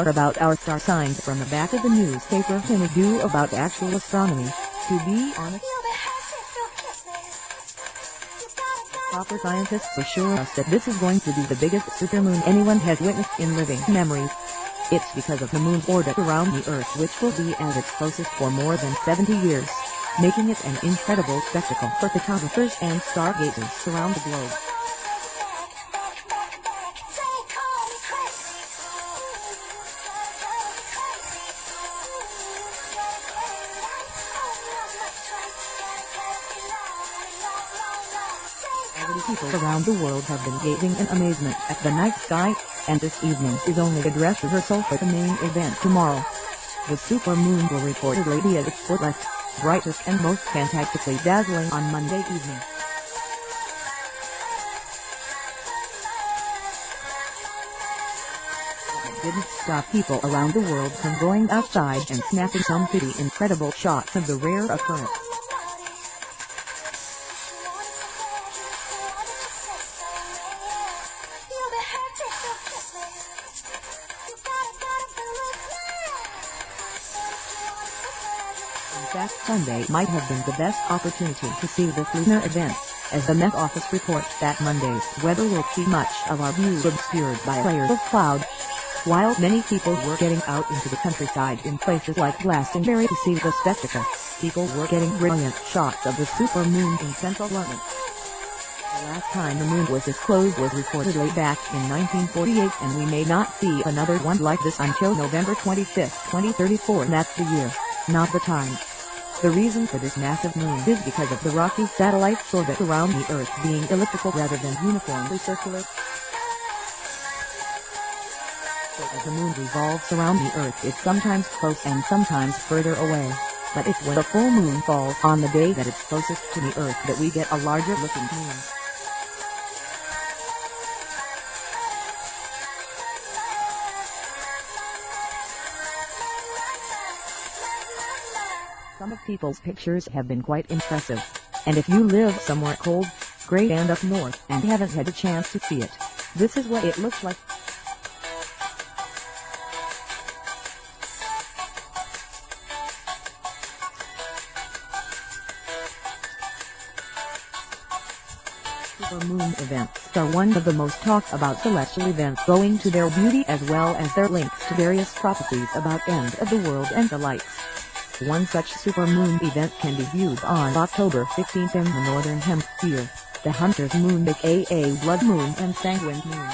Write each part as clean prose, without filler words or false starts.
more about our star signs from the back of the newspaper than we do about actual astronomy, to be honest. Proper scientists assure us that this is going to be the biggest supermoon anyone has witnessed in living memory. It's because of the moon's orbit around the Earth, which will be at its closest for more than 70 years, making it an incredible spectacle for photographers and stargazers around the globe. People around the world have been gazing in amazement at the night sky, and this evening is only a dress rehearsal for the main event tomorrow. The supermoon will reportedly be at its fullest, brightest and most fantastically dazzling on Monday evening. It didn't stop people around the world from going outside and snapping some pretty incredible shots of the rare occurrence. In fact, Sunday might have been the best opportunity to see this lunar event, as the Met Office reports that Monday's weather will see much of our view obscured by layers of cloud. While many people were getting out into the countryside in places like Glastonbury to see the spectacle, people were getting brilliant shots of the supermoon in central London. The last time the moon was this close was reportedly back in 1948, and we may not see another one like this until November 25, 2034. That's the year, not the time. The reason for this massive moon is because of the rocky satellite's orbit around the Earth being elliptical rather than uniformly circular. So as the moon revolves around the Earth, it's sometimes close and sometimes further away. But it's when the full moon falls on the day that it's closest to the Earth that we get a larger looking moon. Some of people's pictures have been quite impressive, and if you live somewhere cold, gray and up north and haven't had a chance to see it, this is what it looks like. Supermoon events are one of the most talked about celestial events, owing to their beauty as well as their links to various prophecies about end of the world and the likes. One such supermoon event can be viewed on October 15th in the Northern Hemisphere, the Hunter's Moon aka Blood Moon and Sanguine Moon.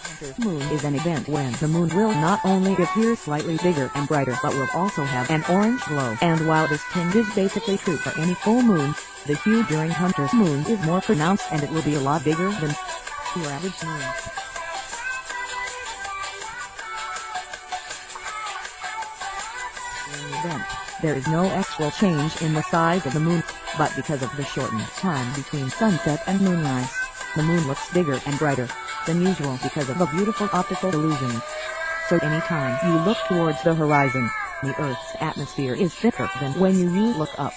Hunter's Moon is an event when the moon will not only appear slightly bigger and brighter but will also have an orange glow, and while this tinge is basically true for any full moon, the hue during Hunter's Moon is more pronounced and it will be a lot bigger than your average moon. There is no actual change in the size of the moon, but because of the shortened time between sunset and moonrise, the moon looks bigger and brighter than usual because of the beautiful optical illusions. So anytime you look towards the horizon, the Earth's atmosphere is thicker than when you look up.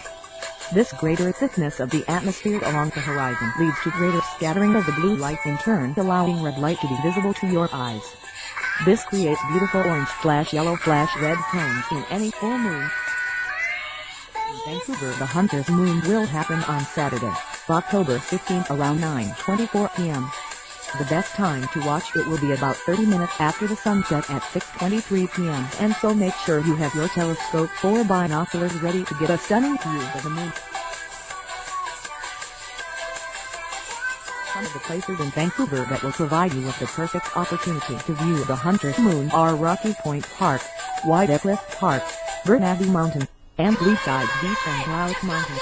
This greater thickness of the atmosphere along the horizon leads to greater scattering of the blue light, in turn allowing red light to be visible to your eyes. This creates beautiful orange / yellow / red tones in any full moon. In Vancouver, the Hunter's Moon will happen on Saturday, October 15th around 9:24 p.m. The best time to watch it will be about 30 minutes after the sunset at 6:23 p.m. and so make sure you have your telescope or binoculars ready to get a stunning view of the moon. Some of the places in Vancouver that will provide you with the perfect opportunity to view the Hunter's Moon are Rocky Point Park, Whitecliff Park, Burnaby Mountain, and Blueside Beach and Grouse Mountain.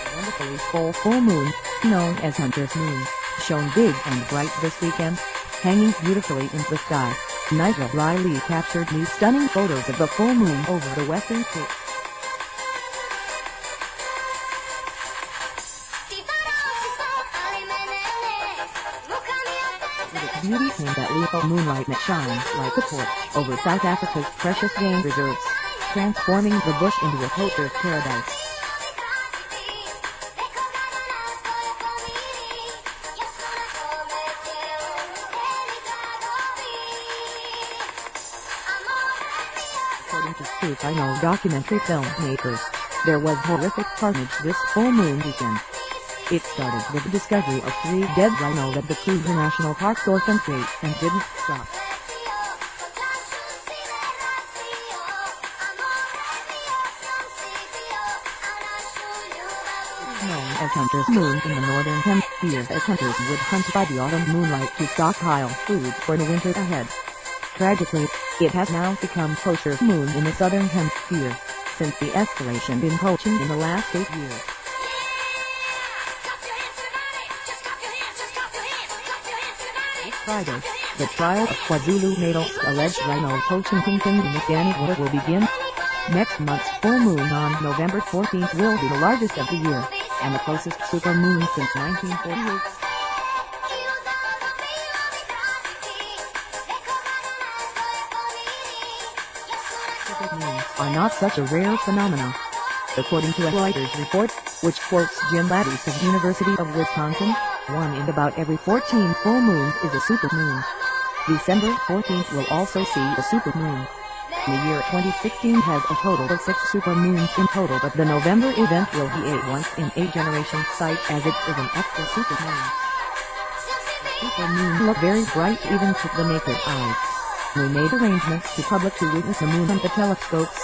A wonderfully full moon, known as Hunter's Moon, shone big and bright this weekend, hanging beautifully in the sky. Nigel Riley captured these stunning photos of the full moon over the Western Cape. With its beauty came that lethal moonlight that shines like a torch over South Africa's precious game reserves, transforming the bush into a poacher's paradise. proof I know documentary filmmakers. There was horrific carnage this full moon weekend. It started with the discovery of 3 dead rhinos at the Kruger National Park's Orphan Crate and didn't stop. Known as Hunter's Moon in the Northern Hemisphere, as hunters would hunt by the autumn moonlight to stockpile food for the winter ahead. Tragically, it has now become Poacher's Moon in the Southern Hemisphere, since the escalation in poaching in the last 8 years. This Friday, the trial of KwaZulu-Natal's alleged rhino poaching kingpin in the Skani Water will begin. Next month's full moon on November 14th will be the largest of the year, and the closest supermoon since 1948. Supermoons are not such a rare phenomenon. According to a Reuters report, which quotes Jim Lattice of University of Wisconsin, 1 in about every 14 full moons is a supermoon. December 14th will also see a supermoon. The year 2016 has a total of 6 supermoons in total, but the November event will be a once-in-a-generation sight as it is an extra supermoon. The supermoon looked very bright even to the naked eye. We made arrangements to public to witness the moon with the telescopes.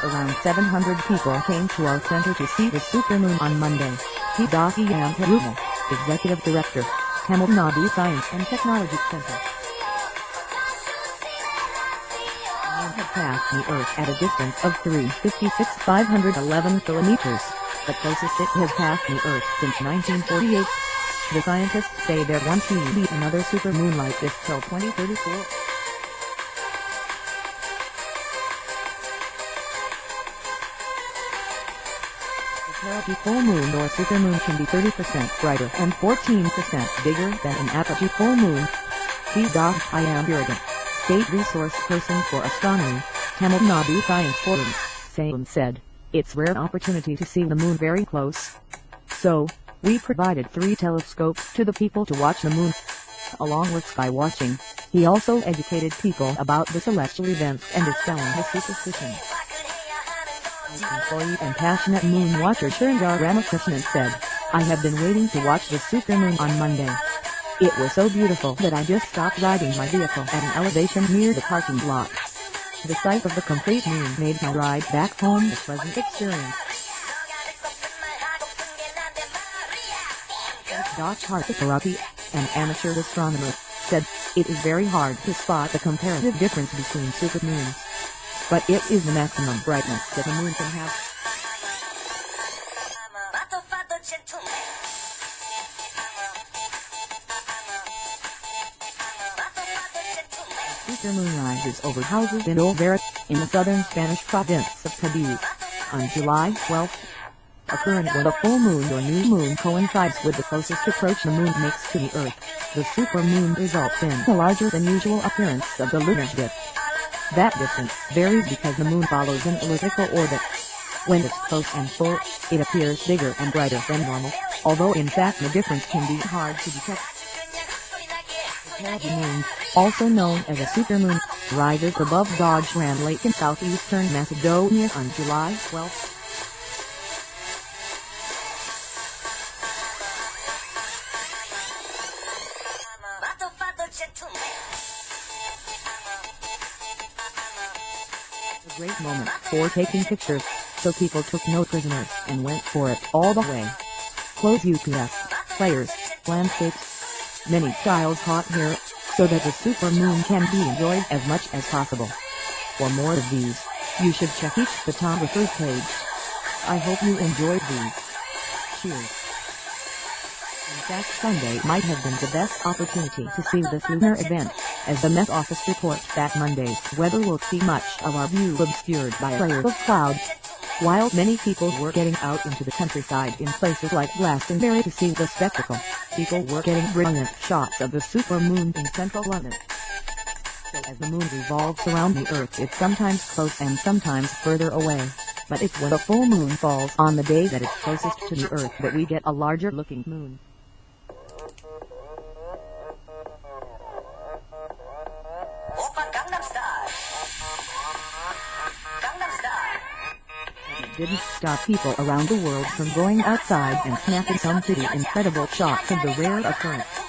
Around 700 people came to our center to see the supermoon on Monday. Hidaki Perumal, Executive Director, Tamil Nadu Science and Technology Center. Had passed the Earth at a distance of 356,511 kilometers, the closest it has passed the Earth since 1948. The scientists say there won't be another supermoon like this till 2034. The perigee full moon or supermoon can be 30% brighter and 14% bigger than an apogee full moon. I am Purigan, State Resource Person for Astronomy, Tamil Nadu Science Forum, Salem said, "It's a rare opportunity to see the moon very close. So, we provided 3 telescopes to the people to watch the moon." Along with sky watching, he also educated people about the celestial events and dispelling his superstition. Employee and passionate moon watcher Shrindar Ramakrishnan said, "I have been waiting to watch the supermoon on Monday. It was so beautiful that I just stopped riding my vehicle at an elevation near the parking lot. The sight of the complete moon made my ride back home a pleasant experience." Harthikarati, an amateur astronomer, said, "It is very hard to spot the comparative difference between supermoons. But it is the maximum brightness that a moon can have." Supermoon rises over houses in Olvera, in the southern Spanish province of Cadiz, on July 12th. Occurring when a full moon or new moon coincides with the closest approach the moon makes to the Earth, the supermoon results in a larger than usual appearance of the lunar disk. That distance varies because the moon follows an elliptical orbit. When it's close and full, it appears bigger and brighter than normal, although in fact the difference can be hard to detect. The perigee moon, also known as a supermoon, rises above Dodgeland Lake in southeastern Macedonia on July 12th. A great moment for taking pictures, so people took no prisoners and went for it all the way. UPS, players, landscapes. Many styles hot here, so that the supermoon can be enjoyed as much as possible. For more of these, you should check each photographer's page. I hope you enjoyed these. Cheers. In fact, Sunday might have been the best opportunity to see this lunar event, as the Met Office reports that Monday's weather will see much of our view obscured by a layer of clouds. While many people were getting out into the countryside in places like Glastonbury to see the spectacle, people were getting brilliant shots of the supermoon in central London. So as the moon revolves around the Earth, it's sometimes close and sometimes further away. But it's when a full moon falls on the day that it's closest to the Earth that we get a larger looking moon. Gangnam Style. Gangnam didn't stop people around the world from going outside and snapping some pretty incredible shots of the rare occurrence.